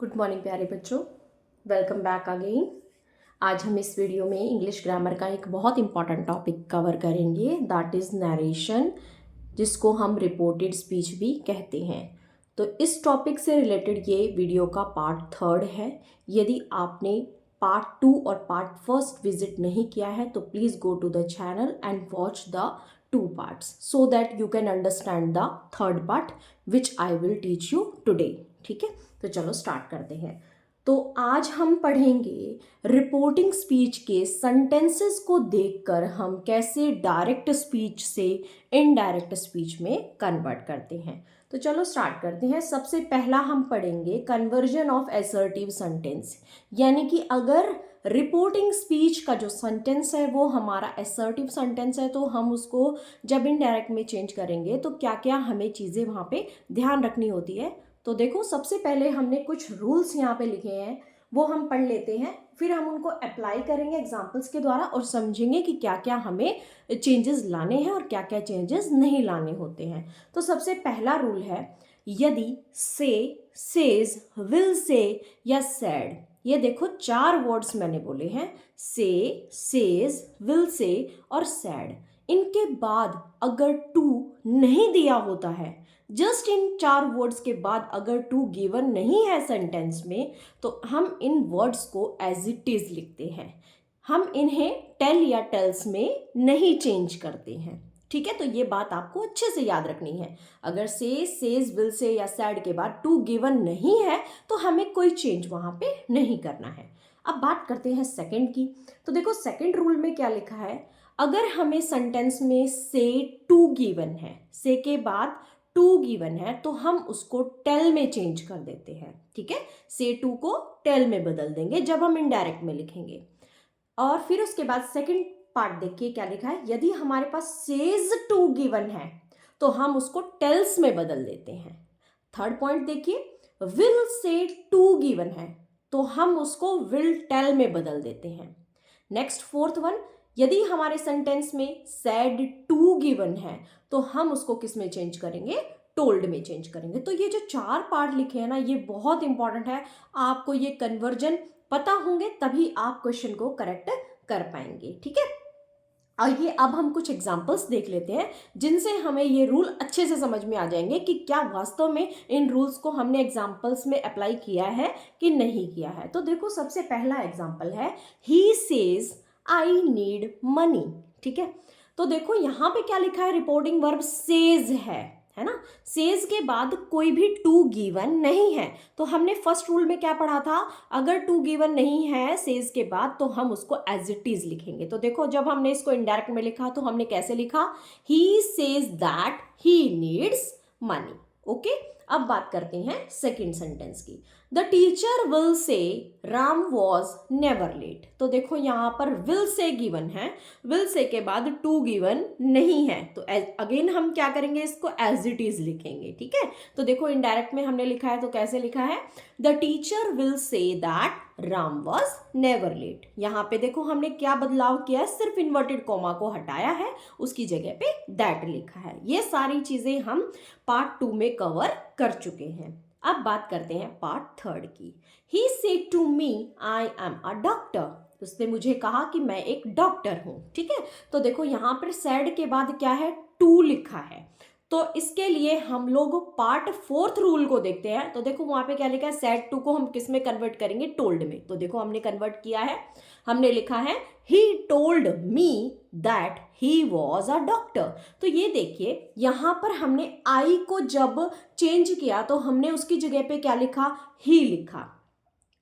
Good morning प्यारे बच्चों, welcome back again. आज हम इस वीडियो में इंग्लिश ग्रामर का एक बहुत इंपॉर्टेंट टॉपिक कवर करेंगे, दैट इज़ नरेशन, जिसको हम रिपोर्टेड स्पीच भी कहते हैं। तो इस टॉपिक से रिलेटेड ये वीडियो का पार्ट 3 है। यदि आपने पार्ट 2 और पार्ट 1 विजिट नहीं किया है तो please go to the channel and watch the 2 parts so that you can understand the 3rd part which I will teach you today. ठीक है, तो चलो स्टार्ट करते हैं। तो आज हम पढ़ेंगे रिपोर्टिंग स्पीच के सेंटेंसेस को देखकर हम कैसे डायरेक्ट स्पीच से इनडायरेक्ट स्पीच में कन्वर्ट करते हैं। तो चलो स्टार्ट करते हैं। सबसे पहला हम पढ़ेंगे कन्वर्जन ऑफ असर्टिव सेंटेंस, यानी कि अगर रिपोर्टिंग स्पीच का जो सेंटेंस है वो हमारा असर्टिव सेंटेंस है तो हम उसको जब इनडायरेक्ट में चेंज करेंगे तो क्या क्या हमें चीज़ें वहाँ पे ध्यान रखनी होती है। तो देखो, सबसे पहले हमने कुछ रूल्स यहाँ पे लिखे हैं, वो हम पढ़ लेते हैं, फिर हम उनको अप्लाई करेंगे एग्जाम्पल्स के द्वारा और समझेंगे कि क्या क्या हमें चेंजेस लाने हैं और क्या क्या चेंजेस नहीं लाने होते हैं। तो सबसे पहला रूल है, यदि से, सेज, विल से या सैड, ये देखो 4 वर्ड्स मैंने बोले हैं, से, सेज, विल से और सैड, इनके बाद अगर टू नहीं दिया होता है, जस्ट इन 4 वर्ड्स के बाद अगर टू गिवन नहीं है सेंटेंस में, तो हम इन वर्ड्स को एज इट इज लिखते हैं। हम इन्हें टेल या टेल्स में नहीं चेंज करते हैं। ठीक है, तो ये बात आपको अच्छे से याद रखनी है। अगर से, सेज, विल से या सैड के बाद टू गिवन नहीं है तो हमें कोई चेंज वहां पे नहीं करना है। अब बात करते हैं सेकंड की। तो देखो, सेकंड रूल में क्या लिखा है, अगर हमें सेंटेंस में से टू गिवन है, से के बाद टू गिवन है, तो हम उसको टेल में चेंज कर देते हैं। ठीक है, से टू को टेल में बदल देंगे जब हम इनडायरेक्ट में लिखेंगे। और फिर उसके बाद सेकंड पार्ट देखिए क्या लिखा है, यदि हमारे पास सेज टू गिवन है तो हम उसको टेल्स में बदल देते हैं। थर्ड पॉइंट देखिए, विल से टू गिवन है तो हम उसको विल टेल में बदल देते हैं। नेक्स्ट फोर्थ वन, यदि हमारे सेंटेंस में सैड टू गिवन है तो हम उसको किस में चेंज करेंगे, टोल्ड में चेंज करेंगे। तो ये जो 4 पार्ट लिखे हैं ना, ये बहुत इंपॉर्टेंट है। आपको ये कन्वर्जन पता होंगे तभी आप क्वेश्चन को करेक्ट कर पाएंगे। ठीक है, आइए अब हम कुछ एग्जाम्पल्स देख लेते हैं जिनसे हमें ये रूल अच्छे से समझ में आ जाएंगे कि क्या वास्तव में इन रूल्स को हमने एग्जाम्पल्स में अप्लाई किया है कि नहीं किया है। तो देखो, सबसे पहला एग्जाम्पल है, he says I need money. ठीक है, तो देखो यहाँ पे क्या लिखा है, रिपोर्टिंग वर्ब सेज है ना। सेज के बाद कोई भी टू गिवन नहीं है, तो हमने फर्स्ट रूल में क्या पढ़ा था, अगर टू गिवन नहीं है सेज के बाद तो हम उसको एज इट इज लिखेंगे। तो देखो, जब हमने इसको इनडायरेक्ट में लिखा तो हमने कैसे लिखा, he says that he needs money. Okay, अब बात करते हैं सेकेंड सेंटेंस की। द टीचर विल से राम वॉज नेवर लेट। तो देखो यहाँ पर विल से गिवन है, विल से के बाद टू गिवन नहीं है, तो अगेन हम क्या करेंगे, इसको एज इट इज लिखेंगे। ठीक है, तो देखो इनडायरेक्ट में हमने लिखा है तो कैसे लिखा है, the teacher will say that Ram was never late. यहाँ पे देखो हमने क्या बदलाव किया है, सिर्फ इन्वर्टेड कॉमा को हटाया है, उसकी जगह पे दैट लिखा है। ये सारी चीजें हम पार्ट 2 में कवर कर चुके हैं। अब बात करते हैं पार्ट 3 की। He said to me, I am a doctor. उसने मुझे कहा कि मैं एक डॉक्टर हूं। ठीक है, तो देखो यहाँ पर सैड के बाद क्या है, टू लिखा है, तो इसके लिए हम लोग पार्ट 4th रूल को देखते हैं। तो देखो वहां पे क्या लिखा है, सैड टू को हम किस में कन्वर्ट करेंगे, टोल्ड में। तो देखो हमने कन्वर्ट किया है, हमने लिखा है he told me that he was a doctor. तो ये देखिए यहाँ पर हमने आई को जब चेंज किया तो हमने उसकी जगह पे क्या लिखा, ही लिखा।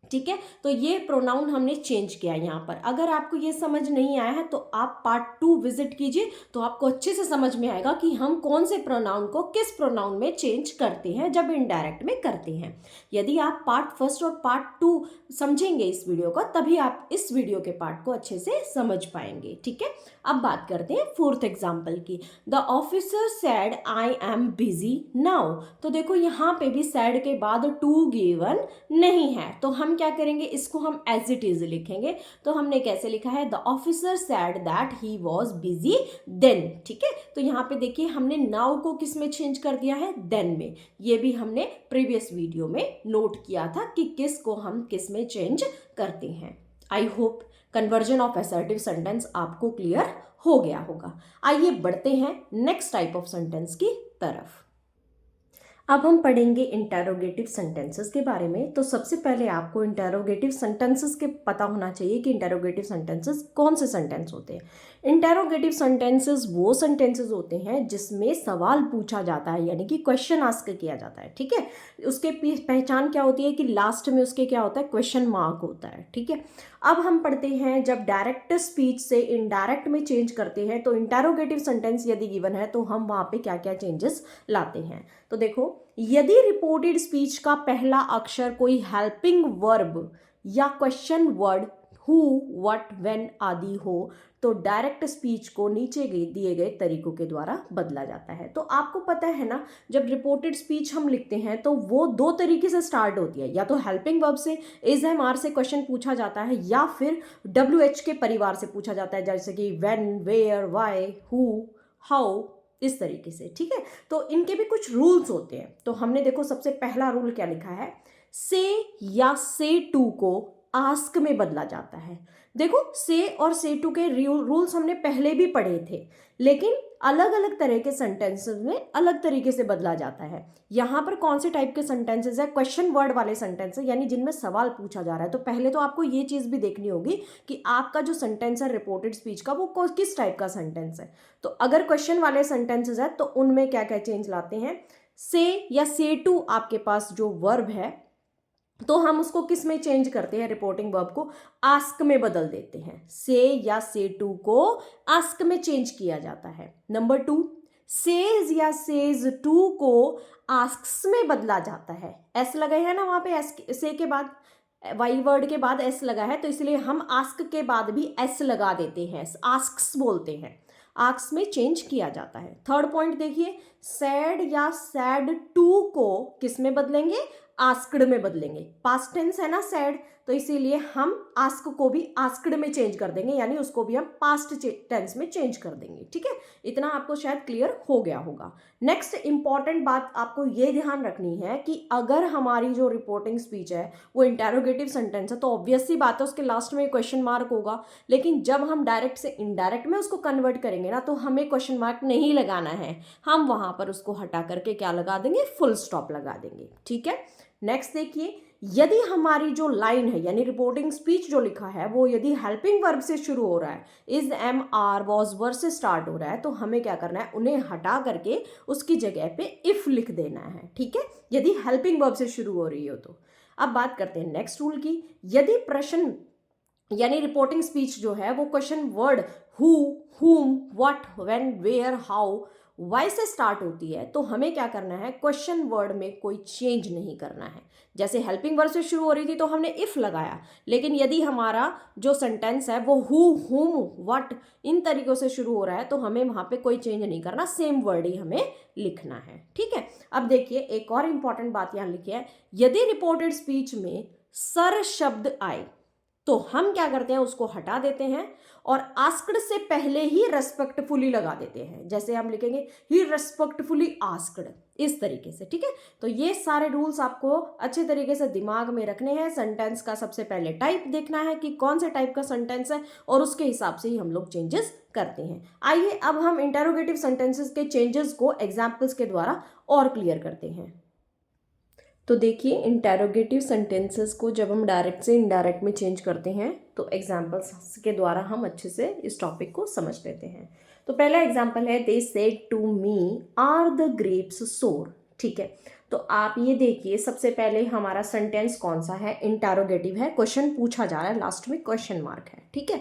ठीक है, तो ये प्रोनाउन हमने चेंज किया यहाँ पर। अगर आपको ये समझ नहीं आया है तो आप पार्ट 2 विजिट कीजिए, तो आपको अच्छे से समझ में आएगा कि हम कौन से प्रोनाउन को किस प्रोनाउन में चेंज करते हैं जब इनडायरेक्ट में करते हैं। यदि आप पार्ट 1 और पार्ट 2 समझेंगे इस वीडियो को, तभी आप इस वीडियो के पार्ट को अच्छे से समझ पाएंगे। ठीक है, अब बात करते हैं 4th एग्जाम्पल की। The officer sad I am busy now. तो देखो यहाँ पे भी सैड के बाद टू गिवन नहीं है, तो हम हम क्या करेंगे, इसको हम एज इट इज लिखेंगे। तो हमने कैसे लिखा है, the officer said that he was busy then. ठीक है, तो यहाँ पे देखिए हमने नाउ को किस में चेंज कर दिया है, देन में। ये भी हमने प्रीवियस वीडियो में नोट किया था कि किस को हम किस में चेंज करते हैं। I hope conversion of assertive sentence आपको क्लियर हो गया होगा। आइए बढ़ते हैं नेक्स्ट टाइप ऑफ सेंटेंस की तरफ। अब हम पढ़ेंगे इंटेरोगेटिव सेंटेंसेस के बारे में। तो सबसे पहले आपको इंटेरोगेटिव सेंटेंसेस के पता होना चाहिए कि इंटेरोगेटिव सेंटेंसेस कौन से सेंटेंस होते हैं। इंटेरोगेटिव सेंटेंसेस वो सेंटेंसेस होते हैं जिसमें सवाल पूछा जाता है, यानी कि क्वेश्चन आस्क किया जाता है। ठीक है, उसके पहचान क्या होती है कि लास्ट में उसके क्या होता है, क्वेश्चन मार्क होता है। ठीक है, अब हम पढ़ते हैं जब डायरेक्ट स्पीच से इनडायरेक्ट में चेंज करते हैं तो इंटेरोगेटिव सेंटेंस यदि गिवन है तो हम वहाँ पे क्या क्या चेंजेस लाते हैं। तो देखो, यदि रिपोर्टेड स्पीच का पहला अक्षर कोई हेल्पिंग वर्ब या question word who, what, when आदि हो तो डायरेक्ट स्पीच को नीचे दिए गए तरीकों के द्वारा बदला जाता है। तो आपको पता है ना, जब रिपोर्टेड स्पीच हम लिखते हैं तो वो दो तरीके से स्टार्ट होती है, या तो हेल्पिंग वर्ब से, इज एम आर से क्वेश्चन पूछा जाता है, या फिर WH के परिवार से पूछा जाता है, जैसे कि when, where, why, who, how, इस तरीके से। ठीक है, तो इनके भी कुछ रूल्स होते हैं। तो हमने देखो सबसे पहला रूल क्या लिखा है, से या से टू को आस्क में बदला जाता है। देखो, से और से टू के रूल्स हमने पहले भी पढ़े थे, लेकिन अलग अलग तरह के सेंटेंसेस में अलग तरीके से बदला जाता है। यहाँ पर कौन से टाइप के सेंटेंसेस है, क्वेश्चन वर्ड वाले सेंटेंसेस, यानी जिनमें सवाल पूछा जा रहा है। तो पहले तो आपको ये चीज़ भी देखनी होगी कि आपका जो सेंटेंस है रिपोर्टेड स्पीच का, वो किस टाइप का सेंटेंस है। तो अगर क्वेश्चन वाले सेंटेंसेस है तो उनमें क्या क्या चेंज लाते हैं, से या से टू आपके पास जो वर्ब है तो हम उसको किस में चेंज करते हैं, रिपोर्टिंग वर्ब को आस्क में बदल देते हैं। से या से टू को आस्क में चेंज किया जाता है। नंबर 2, सेज या सेज टू को आस्क्स में बदला जाता है। एस लगा है ना वहां पे, एस से के बाद वाई वर्ड के बाद एस लगा है, तो इसलिए हम आस्क के बाद भी एस लगा देते हैं, आस्क्स बोलते हैं। आस्क में चेंज किया जाता है। थर्ड पॉइंट देखिए, सैड या सैड टू को किस में बदलेंगे, आस्क्ड में बदलेंगे। पास्ट टेंस है ना सैड, तो इसीलिए हम आस्क को भी आस्क्ड में चेंज कर देंगे, यानी उसको भी हम पास्ट टेंस में चेंज कर देंगे। ठीक है, इतना आपको शायद क्लियर हो गया होगा। नेक्स्ट इंपॉर्टेंट बात आपको ये ध्यान रखनी है कि अगर हमारी जो रिपोर्टिंग स्पीच है वो इंटेरोगेटिव सेंटेंस है तो ऑब्वियस सी बात है उसके लास्ट में क्वेश्चन मार्क होगा, लेकिन जब हम डायरेक्ट से इनडायरेक्ट में उसको कन्वर्ट करेंगे ना तो हमें क्वेश्चन मार्क नहीं लगाना है, हम वहां पर उसको हटा करके क्या लगा देंगे, फुल स्टॉप लगा देंगे। ठीक है, नेक्स्ट देखिए, यदि हमारी जो लाइन है यानी रिपोर्टिंग स्पीच जो लिखा है वो यदि हेल्पिंग वर्ब से शुरू हो रहा है, इज, एम, आर, वॉज, वर से स्टार्ट हो रहा है, तो हमें क्या करना है, उन्हें हटा करके उसकी जगह पे इफ लिख देना है। ठीक है, यदि हेल्पिंग वर्ब से शुरू हो रही हो तो। अब बात करते हैं नेक्स्ट रूल की। यदि प्रश्न यानी रिपोर्टिंग स्पीच जो है वो question word who, whom, what, when, where, how, why से स्टार्ट होती है तो हमें क्या करना है, क्वेश्चन वर्ड में कोई चेंज नहीं करना है। जैसे हेल्पिंग वर्ड से शुरू हो रही थी तो हमने इफ लगाया, लेकिन यदि हमारा जो सेंटेंस है वो हु, हुम, व्हाट इन तरीकों से शुरू हो रहा है तो हमें वहां पे कोई चेंज नहीं करना, सेम वर्ड ही हमें लिखना है। ठीक है, अब देखिए एक और इंपॉर्टेंट बात यहां लिखी है, यदि रिपोर्टेड स्पीच में सर शब्द आए तो हम क्या करते हैं, उसको हटा देते हैं और आस्क्ड से पहले ही रेस्पेक्टफुली लगा देते हैं। जैसे हम लिखेंगे ही रेस्पेक्टफुली आस्क्ड, इस तरीके से। ठीक है, तो ये सारे रूल्स आपको अच्छे तरीके से दिमाग में रखने हैं। सेंटेंस का सबसे पहले टाइप देखना है कि कौन से टाइप का सेंटेंस है और उसके हिसाब से ही हम लोग चेंजेस करते हैं। आइए अब हम इंटेरोगेटिव सेंटेंसेस के चेंजेस को एग्जाम्पल्स के द्वारा और क्लियर करते हैं। तो देखिए, इंटेरोगेटिव सेंटेंसेस को जब हम डायरेक्ट से इनडायरेक्ट में चेंज करते हैं तो एग्जाम्पल्स के द्वारा हम अच्छे से इस टॉपिक को समझ लेते हैं। तो पहला एग्जाम्पल है, they said to me are the grapes sour. ठीक है, तो आप ये देखिए सबसे पहले हमारा सेंटेंस कौन सा है, इंटेरोगेटिव है, क्वेश्चन पूछा जा रहा है, लास्ट में क्वेश्चन मार्क है। ठीक है,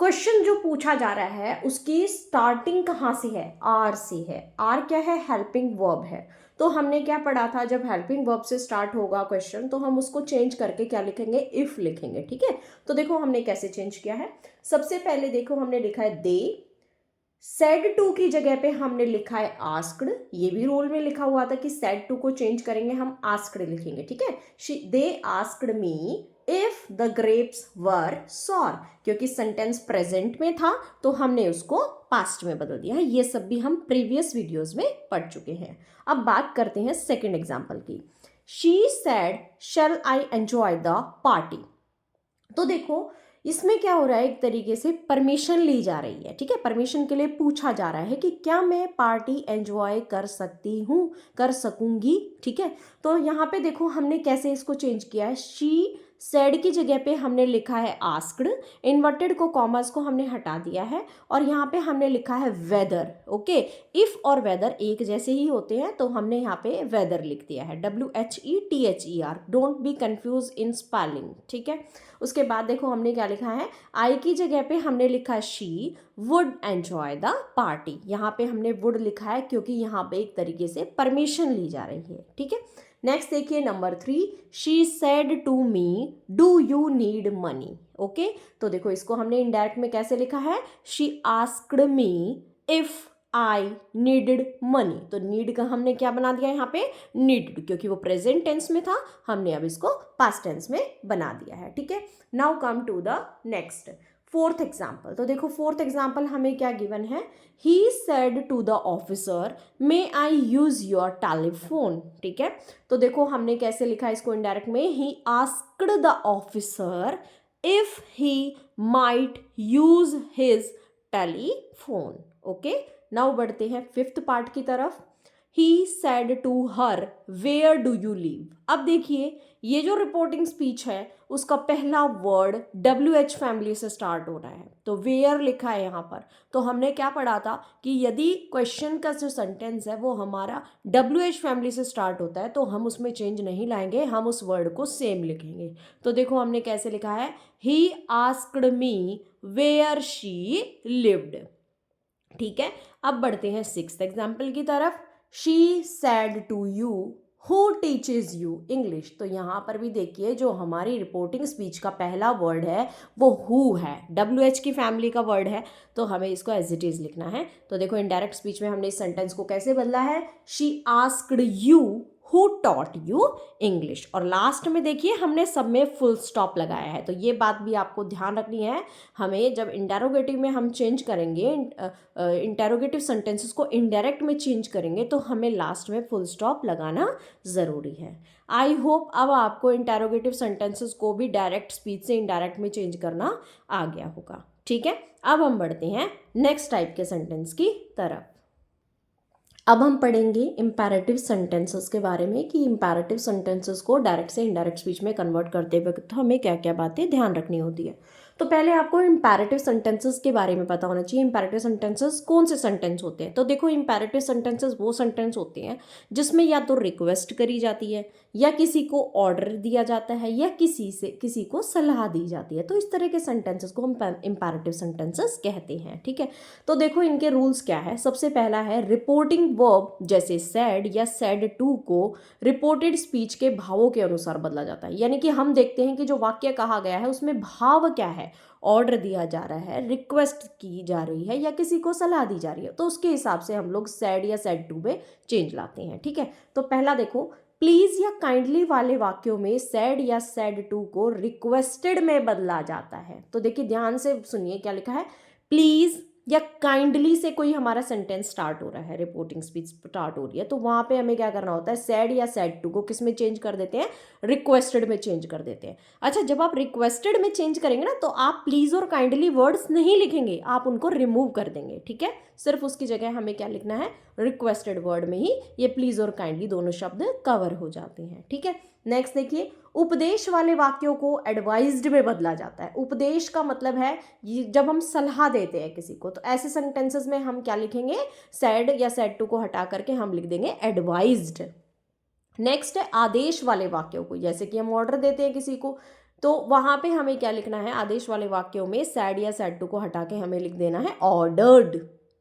क्वेश्चन जो पूछा जा रहा है उसकी स्टार्टिंग कहाँ से है, आर से है। आर क्या है, हेल्पिंग वर्ब है। तो हमने क्या पढ़ा था, जब हेल्पिंग वर्ब से स्टार्ट होगा क्वेश्चन तो हम उसको चेंज करके क्या लिखेंगे, इफ लिखेंगे। ठीक है, तो देखो हमने कैसे चेंज किया है। सबसे पहले देखो हमने लिखा है दे, सेड टू की जगह पे हमने लिखा है आस्क्ड। ये भी रूल में लिखा हुआ था कि सेड टू को चेंज करेंगे, हम आस्क्ड लिखेंगे। ठीक है, they asked me if the grapes were sour, क्योंकि सेंटेंस प्रेजेंट में था तो हमने उसको पास्ट में बदल दिया है। ये सब भी हम प्रीवियस वीडियोस में पढ़ चुके हैं। अब बात करते हैं सेकेंड एग्जाम्पल की। She said shall I enjoy the party. तो देखो इसमें क्या हो रहा है, एक तरीके से परमिशन ली जा रही है, ठीक है। परमिशन के लिए पूछा जा रहा है कि क्या मैं पार्टी एंजॉय कर सकती हूँ, कर सकूंगी, ठीक है। तो यहाँ पे देखो हमने कैसे इसको चेंज किया है। शी सेड की जगह पे हमने लिखा है आस्क्ड, इन्वर्टेड को कॉमर्स को हमने हटा दिया है और यहाँ पे हमने लिखा है वेदर। ओके, इफ और वेदर एक जैसे ही होते हैं तो हमने यहाँ पे वेदर लिख दिया है, WHETHER। Don't be confuse in spelling, ठीक है। उसके बाद देखो हमने क्या लिखा है, आई की जगह पे हमने लिखा she would enjoy the party. यहाँ पे हमने वुड लिखा है क्योंकि यहाँ पे एक तरीके से परमिशन ली जा रही है, ठीक है। नेक्स्ट देखिए number 3, she said to me do you need money. Okay, तो देखो इसको हमने इनडायरेक्ट में कैसे लिखा है, she asked me if I needed money. तो नीड का हमने क्या बना दिया यहाँ पे, नीडेड, क्योंकि वो प्रेजेंट टेंस में था, हमने अब इसको पास्ट टेंस में बना दिया है, ठीक है। Now come to the next fourth example. तो देखो फोर्थ एग्जाम्पल हमें क्या गिवन है, he said to the officer may I use your telephone, ठीक है। तो देखो हमने कैसे लिखा इसको इनडायरेक्ट में, he asked the officer if he might use his telephone. Okay, now बढ़ते हैं फिफ्थ पार्ट की तरफ। He said to her where do you live. अब देखिए ये जो रिपोर्टिंग स्पीच है उसका पहला वर्ड WH फैमिली से स्टार्ट हो रहा है, तो वेयर लिखा है यहाँ पर। तो हमने क्या पढ़ा था कि यदि क्वेश्चन का जो सेंटेंस है वो हमारा WH फैमिली से स्टार्ट होता है तो हम उसमें चेंज नहीं लाएंगे, हम उस वर्ड को सेम लिखेंगे। तो देखो हमने कैसे लिखा है, he asked me where she lived, ठीक है। अब बढ़ते हैं सिक्स्थ एग्जाम्पल की तरफ। She said to you who teaches you English. तो यहाँ पर भी देखिए जो हमारी रिपोर्टिंग स्पीच का पहला वर्ड है वो हु है, WH की फैमिली का वर्ड है, तो हमें इसको एज इट इज लिखना है। तो देखो इनडायरेक्ट स्पीच में हमने इस सेंटेंस को कैसे बदला है, she asked you who taught you English. और लास्ट में देखिए हमने सब में फुल स्टॉप लगाया है। तो ये बात भी आपको ध्यान रखनी है, हमें जब इंटेरोगेटिव में हम चेंज करेंगे, इंटेरोगेटिव सेंटेंसेस को इनडायरेक्ट में चेंज करेंगे तो हमें लास्ट में फुल स्टॉप लगाना ज़रूरी है। आई होप अब आपको इंटेरोगेटिव सेंटेंसेस को भी डायरेक्ट स्पीच से इनडायरेक्ट में चेंज करना आ गया होगा, ठीक है। अब हम बढ़ते हैं नेक्स्ट टाइप के सेंटेंस की तरफ। अब हम पढ़ेंगे इम्पैरेटिव सेंटेंसेस के बारे में कि इम्पैरेटिव सेंटेंसेस को डायरेक्ट से इनडायरेक्ट स्पीच में कन्वर्ट करते वक्त हमें क्या क्या बातें ध्यान रखनी होती है। तो पहले आपको इम्पैरेटिव सेंटेंसेस के बारे में पता होना चाहिए। इम्पैरेटिव सेंटेंसेस कौन से सेंटेंस होते हैं, तो देखो इम्पैरेटिव सेंटेंसेस वो सेंटेंस होते हैं जिसमें या तो रिक्वेस्ट करी जाती है या किसी को ऑर्डर दिया जाता है या किसी को सलाह दी जाती है। तो इस तरह के सेंटेंसेस को हम इम्पैरेटिव सेंटेंसेस कहते हैं, ठीक है। तो देखो इनके रूल्स क्या है। सबसे पहला है रिपोर्टिंग वर्ब, जैसे सैड या सैड टू को रिपोर्टेड स्पीच के भावों के अनुसार बदला जाता है। यानी कि हम देखते हैं कि जो वाक्य कहा गया है उसमें भाव क्या है, ऑर्डर दिया जा रहा है, रिक्वेस्ट की जा रही है या किसी को सलाह दी जा रही है, तो उसके हिसाब से हम लोग सैड या सैड टू में चेंज लाते हैं, ठीक है। तो पहला देखो प्लीज या काइंडली वाले वाक्यों में सैड या सैड टू को रिक्वेस्टेड में बदला जाता है। तो देखिए ध्यान से सुनिए क्या लिखा है, प्लीज या काइंडली से कोई हमारा सेंटेंस स्टार्ट हो रहा है, रिपोर्टिंग स्पीच स्टार्ट हो रही है, तो वहाँ पे हमें क्या करना होता है, सैड या सैड टू को किस में चेंज कर देते हैं, रिक्वेस्टेड में चेंज कर देते हैं। अच्छा, जब आप रिक्वेस्टेड में चेंज करेंगे ना तो आप प्लीज और काइंडली वर्ड्स नहीं लिखेंगे, आप उनको रिमूव कर देंगे, ठीक है। सिर्फ उसकी जगह हमें क्या लिखना है, रिक्वेस्टेड वर्ड में ही ये प्लीज और काइंडली दोनों शब्द कवर हो जाते हैं, ठीक है। नेक्स्ट देखिए, उपदेश वाले वाक्यों को एडवाइज्ड में बदला जाता है। उपदेश का मतलब है जब हम सलाह देते हैं किसी को, तो ऐसे सेंटेंसेस में हम क्या लिखेंगे, सैड या सैड टू को हटा करके हम लिख देंगे एडवाइज्ड। नेक्स्ट है आदेश वाले वाक्यों को, जैसे कि हम ऑर्डर देते हैं किसी को, तो वहां पे हमें क्या लिखना है, आदेश वाले वाक्यों में सैड या सैड टू को हटा के हमें लिख देना है ऑर्डर्ड,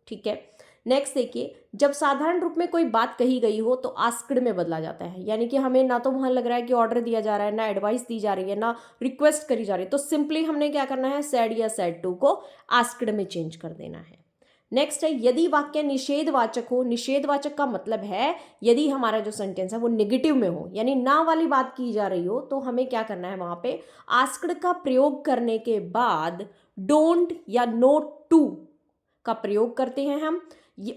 ठीक है। नेक्स्ट देखिए, जब साधारण रूप में कोई बात कही गई हो तो आस्क्ड में बदला जाता है। यानी कि हमें ना तो वहां लग रहा है कि ऑर्डर दिया जा रहा है, ना एडवाइस दी जा रही है, ना रिक्वेस्ट करी जा रही है, तो सिंपली हमने क्या करना है, सैड या सैड टू को आस्क्ड में चेंज कर देना है। नेक्स्ट है यदि वाक्य निषेधवाचक हो। निषेधवाचक का मतलब है यदि हमारा जो सेंटेंस है वो नेगेटिव में हो, यानी ना वाली बात की जा रही हो, तो हमें क्या करना है, वहां पे आस्क्ड का प्रयोग करने के बाद डोंट या नोट टू का प्रयोग करते हैं हम।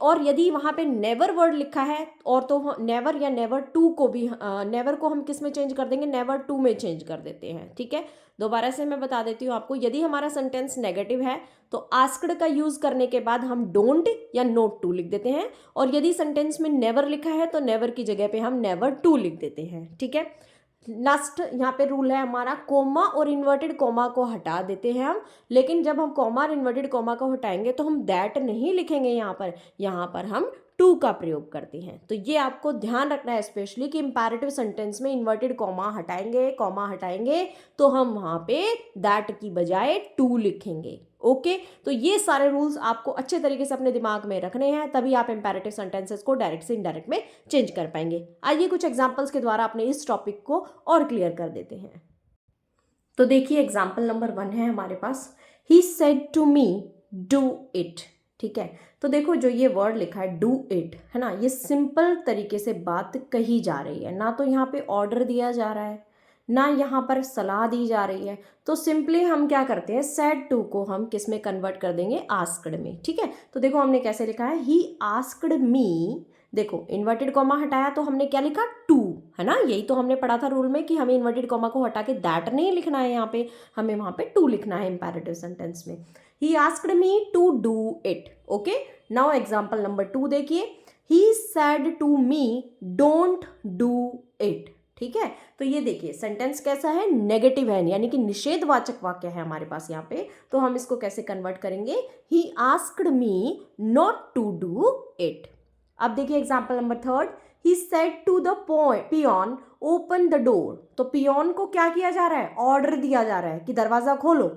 और यदि वहां पे नेवर वर्ड लिखा है और तो नेवर या नेवर टू को भी, नेवर को हम किस में चेंज कर देंगे, नेवर टू में चेंज कर देते हैं। ठीक है, दोबारा से मैं बता देती हूँ आपको, यदि हमारा सेंटेंस नेगेटिव है तो आस्क्ड का यूज करने के बाद हम डोंट या नोट टू लिख देते हैं, और यदि सेंटेंस में नेवर लिखा है तो नेवर की जगह पे हम नेवर टू लिख देते हैं। ठीक है, लास्ट यहाँ पे रूल है हमारा, कोमा और इन्वर्टेड कोमा को हटा देते हैं हम, लेकिन जब हम कोमा और इन्वर्टेड कोमा को हटाएंगे तो हम दैट नहीं लिखेंगे, यहाँ पर हम टू का प्रयोग करते हैं। तो ये आपको ध्यान रखना है स्पेशली कि इंपैरेटिव सेंटेंस में इन्वर्टेड कोमा हटाएंगे तो हम वहाँ पे दैट की बजाय टू लिखेंगे। ओके, तो ये सारे रूल्स आपको अच्छे तरीके से अपने दिमाग में रखने हैं, तभी आप इंपैरेटिव सेंटेंसेस को डायरेक्ट से इनडायरेक्ट में चेंज कर पाएंगे। आइए कुछ एग्जांपल्स के द्वारा अपने इस टॉपिक को और क्लियर कर देते हैं। तो देखिए एग्जांपल नंबर 1 है हमारे पास, he said to me do it. ठीक है, तो देखो जो ये वर्ड लिखा है डू इट है ना, ये सिंपल तरीके से बात कही जा रही है, ना तो यहाँ पे ऑर्डर दिया जा रहा है ना यहाँ पर सलाह दी जा रही है। तो सिंपली हम क्या करते हैं, सेड टू को हम किस में कन्वर्ट कर देंगे, आस्क्ड में। ठीक है, तो देखो हमने कैसे लिखा है, ही आस्क्ड मी, देखो इन्वर्टेड कॉमा हटाया तो हमने क्या लिखा, टू, है ना, यही तो हमने पढ़ा था रूल में कि हमें इन्वर्टेड कॉमा को हटा के दैट नहीं लिखना है, यहाँ पे हमें वहाँ पे टू लिखना है इंपैरेटिव सेंटेंस में। He asked me to do it. Okay, now example number 2 देखिए, he said to me don't do it. ठीक है, तो ये देखिए सेंटेंस कैसा है, नेगेटिव है, यानी कि निषेधवाचक वाक्य है हमारे पास यहाँ पे। तो हम इसको कैसे कन्वर्ट करेंगे, he asked me not to do it. अब देखिए example number 3, he said to the peon open the door. तो पियोन को क्या किया जा रहा है, ऑर्डर दिया जा रहा है कि दरवाजा खोलो।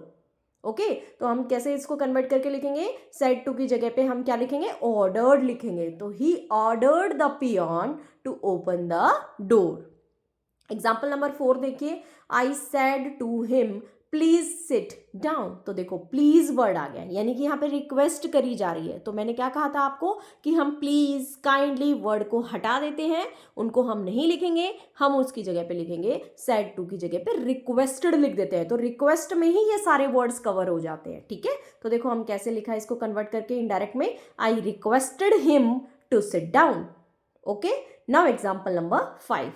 ओके, तो हम कैसे इसको कन्वर्ट करके लिखेंगे, सेड टू की जगह पे हम क्या लिखेंगे, ऑर्डर्ड लिखेंगे। तो he ordered the peon to open the door. Example number 4 देखिए, I said to him please sit down. तो देखो प्लीज वर्ड आ गया, यानी कि यहाँ पे रिक्वेस्ट करी जा रही है। तो मैंने क्या कहा था आपको कि हम प्लीज काइंडली वर्ड को हटा देते हैं, उनको हम नहीं लिखेंगे, हम उसकी जगह पे लिखेंगे, सेड टू की जगह पे रिक्वेस्टेड लिख देते हैं। तो रिक्वेस्ट में ही ये सारे वर्ड्स कवर हो जाते हैं। ठीक है, तो देखो हम कैसे लिखा है इसको कन्वर्ट करके इनडायरेक्ट में, I requested him to sit down. Okay, now example number 5,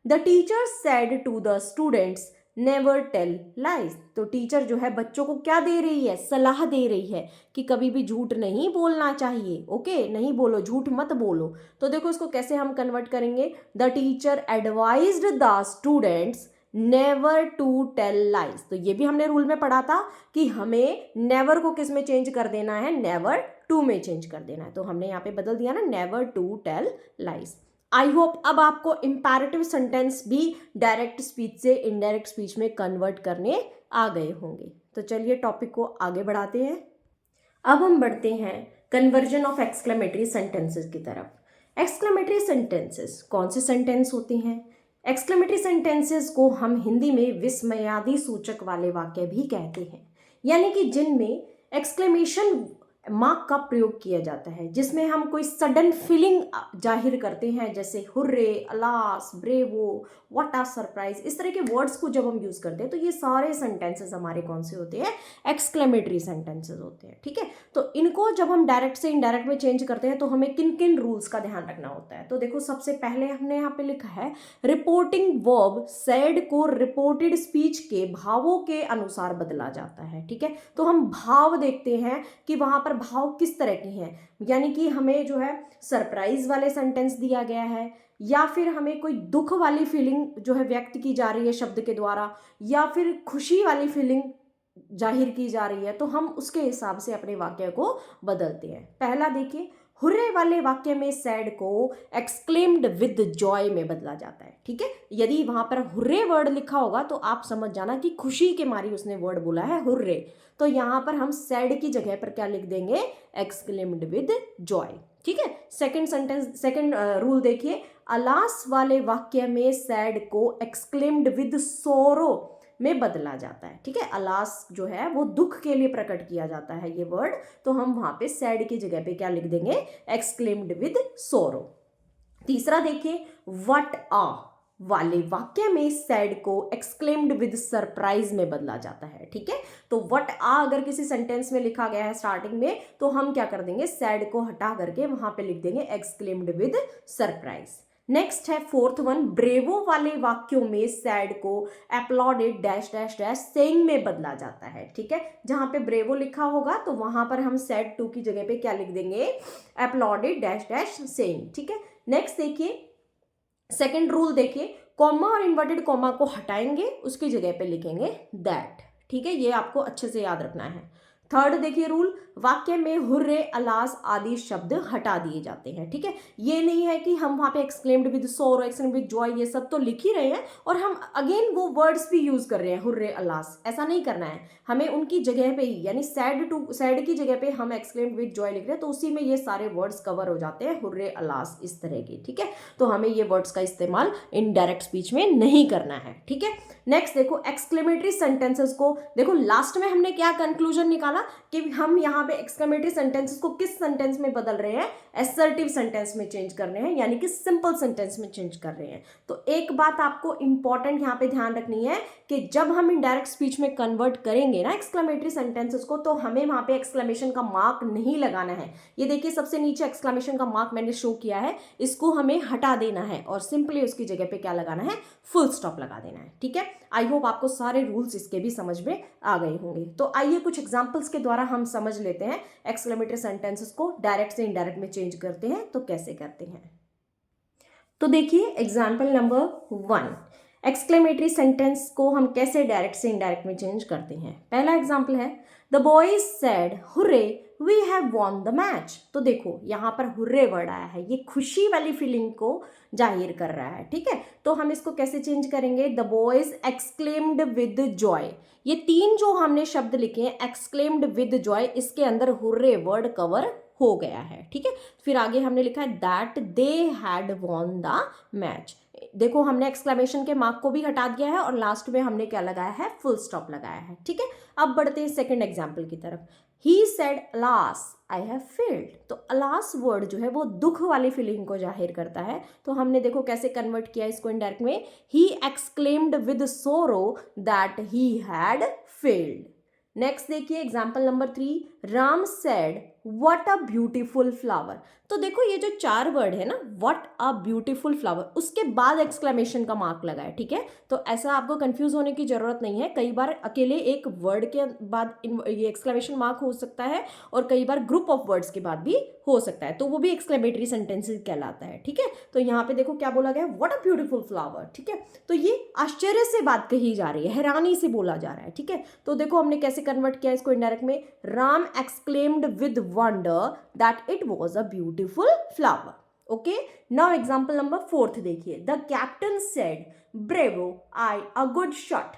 the teacher said to the students never tell lies. तो टीचर जो है बच्चों को क्या दे रही है, सलाह दे रही है कि कभी भी झूठ नहीं बोलना चाहिए। ओके, नहीं बोलो, झूठ मत बोलो। तो देखो इसको कैसे हम कन्वर्ट करेंगे, the teacher advised the students never to tell lies. तो ये भी हमने रूल में पढ़ा था कि हमें नेवर को किस में चेंज कर देना है, नेवर टू में चेंज कर देना है। तो हमने यहाँ पे बदल दिया ना, never to tell lies. I hope अब आपको इंपैरेटिव सेंटेंस भी डायरेक्ट स्पीच से इनडायरेक्ट स्पीच में कन्वर्ट करने आ गए होंगे। तो चलिए टॉपिक को आगे बढ़ाते हैं। अब हम बढ़ते हैं कन्वर्जन ऑफ एक्सक्लेमेटरी सेंटेंसेस की तरफ। एक्सक्लेमेटरी सेंटेंसेस कौन से सेंटेंस होते हैं? एक्सक्लेमेटरी सेंटेंसेस को हम हिंदी में विस्मयादि सूचक वाले वाक्य भी कहते हैं, यानी कि जिनमें एक्सक्लेमेशन मार्क का प्रयोग किया जाता है, जिसमें हम कोई सडन फीलिंग जाहिर करते हैं, जैसे hurray, alas, bravo, what a surprise, इस तरह के वर्ड्स को जब हम यूज करते हैं तो ये सारे सेंटेंसेस हमारे कौन से होते हैं, एक्सक्लेमेटरी सेंटेंसेस होते हैं। ठीक है, तो इनको जब हम डायरेक्ट से इनडायरेक्ट में चेंज करते हैं तो हमें किन किन रूल्स का ध्यान रखना होता है। तो देखो सबसे पहले हमने यहाँ पे लिखा है, रिपोर्टिंग वर्ब सेड को रिपोर्टेड स्पीच के भावों के अनुसार बदला जाता है। ठीक है, तो हम भाव देखते हैं कि वहां पर भाव किस तरह के हैं, यानी कि हमें जो है सरप्राइज वाले सेंटेंस दिया गया है, या फिर हमें कोई दुख वाली फीलिंग जो है व्यक्त की जा रही है शब्द के द्वारा, या फिर खुशी वाली फीलिंग जाहिर की जा रही है, तो हम उसके हिसाब से अपने वाक्य को बदलते हैं। पहला देखिए, हुर्रे वाले वाक्य में सैड को एक्सक्लेम्ड विद जॉय में बदला जाता है। ठीक है, यदि वहां पर हुर्रे वर्ड लिखा होगा तो आप समझ जाना कि खुशी के मारी उसने वर्ड बोला है हुर्रे, तो यहां पर हम सैड की जगह पर क्या लिख देंगे, एक्सक्लेम्ड विद जॉय। ठीक है, सेकंड रूल देखिए, अलास वाले वाक्य में सैड को एक्सक्लेम्ड विद सोरो में बदला जाता है, ठीक है। अलास जो है वो दुख के लिए प्रकट किया जाता है ये वर्ड, तो हम वहां पे सैड की जगह पे क्या लिख देंगे, एक्सक्लेम्ड विद सोरो। तीसरा देखिए, व्हाट आ वाले वाक्य में सैड को एक्सक्लेम्ड विद सरप्राइज में बदला जाता है, ठीक है। तो व्हाट आ अगर किसी सेंटेंस में लिखा गया है स्टार्टिंग में, तो हम क्या कर देंगे, सैड को हटा करके वहां पे लिख देंगे एक्सक्लेम्ड विद सरप्राइज। नेक्स्ट है फोर्थ वन, ब्रेवो वाले वाक्यों में सैड को uploaded dash dash dash saying में बदला जाता है, ठीक है। जहां पे ब्रेवो लिखा होगा तो वहां पर हम सैड टू की जगह पे क्या लिख देंगे, अपलॉडेड डैश डैश सेइंग, ठीक है। नेक्स्ट देखिए, सेकेंड रूल देखिए, कॉमा और इन्वर्टेड कॉमा को हटाएंगे, उसकी जगह पे लिखेंगे दैट, ठीक है। ये आपको अच्छे से याद रखना है। थर्ड देखिए रूल, वाक्य में हुर्रे, अलास आदि शब्द हटा दिए जाते हैं, ठीक है। ये नहीं है कि हम वहां पे एक्सक्लेम्ड विद सोरो, एक्सक्लेम्ड विद जॉय, ये सब तो लिख ही रहे हैं और हम अगेन वो वर्ड्स भी यूज कर रहे हैं, हुर्रे, अलास, ऐसा नहीं करना है हमें। उनकी जगह पे ही, यानी सैड की जगह पे हम एक्सक्लेम्ड विद जॉय लिख रहे हैं, तो उसी में ये सारे वर्ड्स कवर हो जाते हैं, हुर्रे, अलास, इस तरह के, ठीक है। तो हमें ये वर्ड्स का इस्तेमाल इनडायरेक्ट स्पीच में नहीं करना है, ठीक है। नेक्स्ट देखो, एक्सक्लेमेटरी सेंटेंसेस को देखो, लास्ट में हमने क्या कंक्लूजन निकाला कि हम यहाँ पे एक्सक्लेमेटरी सेंटेंसेस को किस सेंटेंस में बदल रहे हैं, असर्टिव सेंटेंस में चेंज कर रहे हैं, यानी कि सिंपल सेंटेंस में चेंज कर रहे हैं। तो एक बात आपको इंपॉर्टेंट यहाँ पे ध्यान रखनी है कि जब हम इनडायरेक्ट स्पीच में कन्वर्ट करेंगे ना एक्सक्लेमेटरी सेंटेंसेस को, तो हमें वहां पे एक्सक्लेमेशन का मार्क नहीं लगाना है। ये देखिए सबसे नीचे एक्सक्लेमेशन का मार्क मैंने शो किया है, इसको हमें हटा देना है और सिंपली उसकी जगह पे क्या लगाना है, फुल स्टॉप लगा देना है, ठीक है। आई होप आपको सारे रूल्स इसके भी समझ में आ गए होंगे। तो आइए कुछ एग्जांपल्स के द्वारा हम समझ लेते हैं एक्सक्लेमेटरी सेंटेंसेस को डायरेक्ट से इनडायरेक्ट में चेंज करते हैं तो कैसे करते हैं। तो देखिए एग्जांपल नंबर 1, एक्सक्लेमेटरी सेंटेंस को हम कैसे डायरेक्ट से इनडायरेक्ट में चेंज करते हैं। पहला एग्जांपल है, the boys said hurray we have won the match. तो देखो यहाँ पर हुर्रे वर्ड आया है, ये खुशी वाली फीलिंग को जाहिर कर रहा है, ठीक है। तो हम इसको कैसे चेंज करेंगे, the boys exclaimed with Joy. ये तीन जो हमने शब्द लिखे हैं एक्सक्लेम्ड विद जॉय, इसके अंदर हुर्रे वर्ड कवर हो गया है, ठीक है। फिर आगे हमने लिखा है that they had von the match. देखो हमने एक्सक्लेमेशन के मार्क को भी हटा दिया है और लास्ट में हमने क्या लगाया है, फुल स्टॉप लगाया है, ठीक है। अब बढ़ते हैं सेकंड एग्जांपल की तरफ। He said alas I have failed. तो अलास वर्ड जो है वो दुख वाली फीलिंग को जाहिर करता है, तो हमने देखो कैसे कन्वर्ट किया इसको इनडायरेक्ट में, he exclaimed with sorrow that he had failed. Next देखिए example number 3, Ram said what a beautiful flower. तो देखो ये जो चार वर्ड है ना, व्हाट अ ब्यूटीफुल फ्लावर, उसके बाद एक्सक्लेमेशन का मार्क लगा है, ठीक है। तो ऐसा आपको कंफ्यूज होने की जरूरत नहीं है, कई बार अकेले एक वर्ड के बाद ये एक्सक्लेमेशन मार्क हो सकता है और कई बार ग्रुप ऑफ वर्ड्स के बाद भी हो सकता है, तो वो भी एक्सक्लेमेटरी सेंटेंसेस कहलाता है, ठीक है। तो यहाँ पे देखो क्या बोला गया, व्हाट अ ब्यूटीफुल फ्लावर, ठीक है। तो ये आश्चर्य से बात कही जा रही है, हैरानी से बोला जा रहा है, ठीक है। तो देखो हमने कैसे कन्वर्ट किया इसको इनडायरेक्ट में, Ram exclaimed with wonder that it was a beautiful flower. Okay, now example number 4 देखिए, the captain said bravo I a good shot.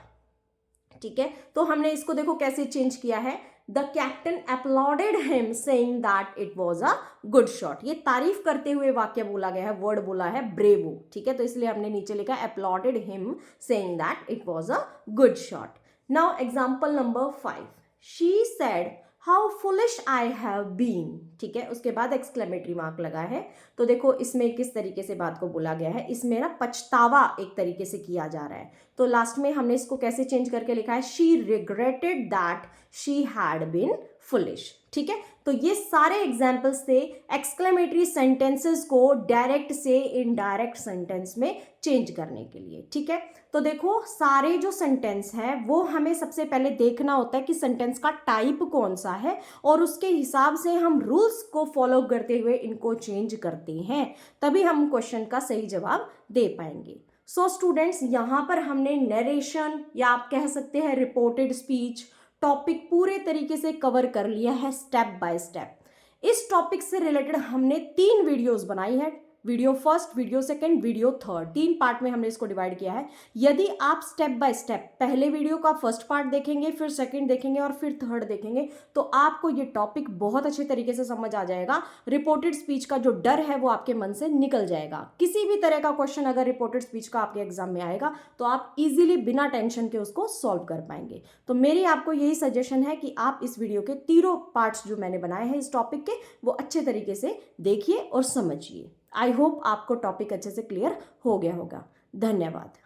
ठीक है, तो हमने इसको देखो कैसे चेंज किया है, the captain uploaded him saying that it was a good shot. ये तारीफ करते हुए वाक्य बोला गया है, वर्ड बोला है ब्रेवो, ठीक है। तो इसलिए हमने नीचे लिखा applauded him saying that it was a good shot. Now example number 5, she said how foolish I have been. ठीक है, उसके बाद एक्सक्लेमेटरी मार्क लगा है। तो देखो इसमें किस तरीके से बात को बोला गया है, इसमें ना पछतावा एक तरीके से किया जा रहा है। तो लास्ट में हमने इसको कैसे चेंज करके लिखा है, she regretted that she had been foolish. ठीक है, तो ये सारे एग्जाम्पल्स थे एक्सक्लेमेटरी सेंटेंसेस को डायरेक्ट से इनडायरेक्ट सेंटेंस में चेंज करने के लिए। ठीक है, तो देखो सारे जो सेंटेंस है वो हमें सबसे पहले देखना होता है कि सेंटेंस का टाइप कौन सा है और उसके हिसाब से हम रूल्स को फॉलो करते हुए इनको चेंज करते हैं, तभी हम क्वेश्चन का सही जवाब दे पाएंगे। सो स्टूडेंट्स, यहाँ पर हमने नरेशन या आप कह सकते हैं रिपोर्टेड स्पीच टॉपिक पूरे तरीके से कवर कर लिया है स्टेप बाय स्टेप। इस टॉपिक से रिलेटेड हमने 3 वीडियोस बनाई है video first, video second, video third, 3 part में हमने इसको डिवाइड किया है। यदि आप स्टेप बाय स्टेप पहले वीडियो का फर्स्ट पार्ट देखेंगे, फिर सेकंड देखेंगे और फिर थर्ड देखेंगे तो आपको ये टॉपिक बहुत अच्छे तरीके से समझ आ जाएगा। रिपोर्टेड स्पीच का जो डर है वो आपके मन से निकल जाएगा। किसी भी तरह का क्वेश्चन अगर रिपोर्टेड स्पीच का आपके एग्जाम में आएगा तो आप इजीली बिना टेंशन के उसको सॉल्व कर पाएंगे। तो मेरी आपको यही सजेशन है कि आप इस वीडियो के तीनों पार्ट्स जो मैंने बनाए हैं इस टॉपिक के, वो अच्छे तरीके से देखिए और समझिए। आई होप आपको टॉपिक अच्छे से क्लियर हो गया होगा। धन्यवाद।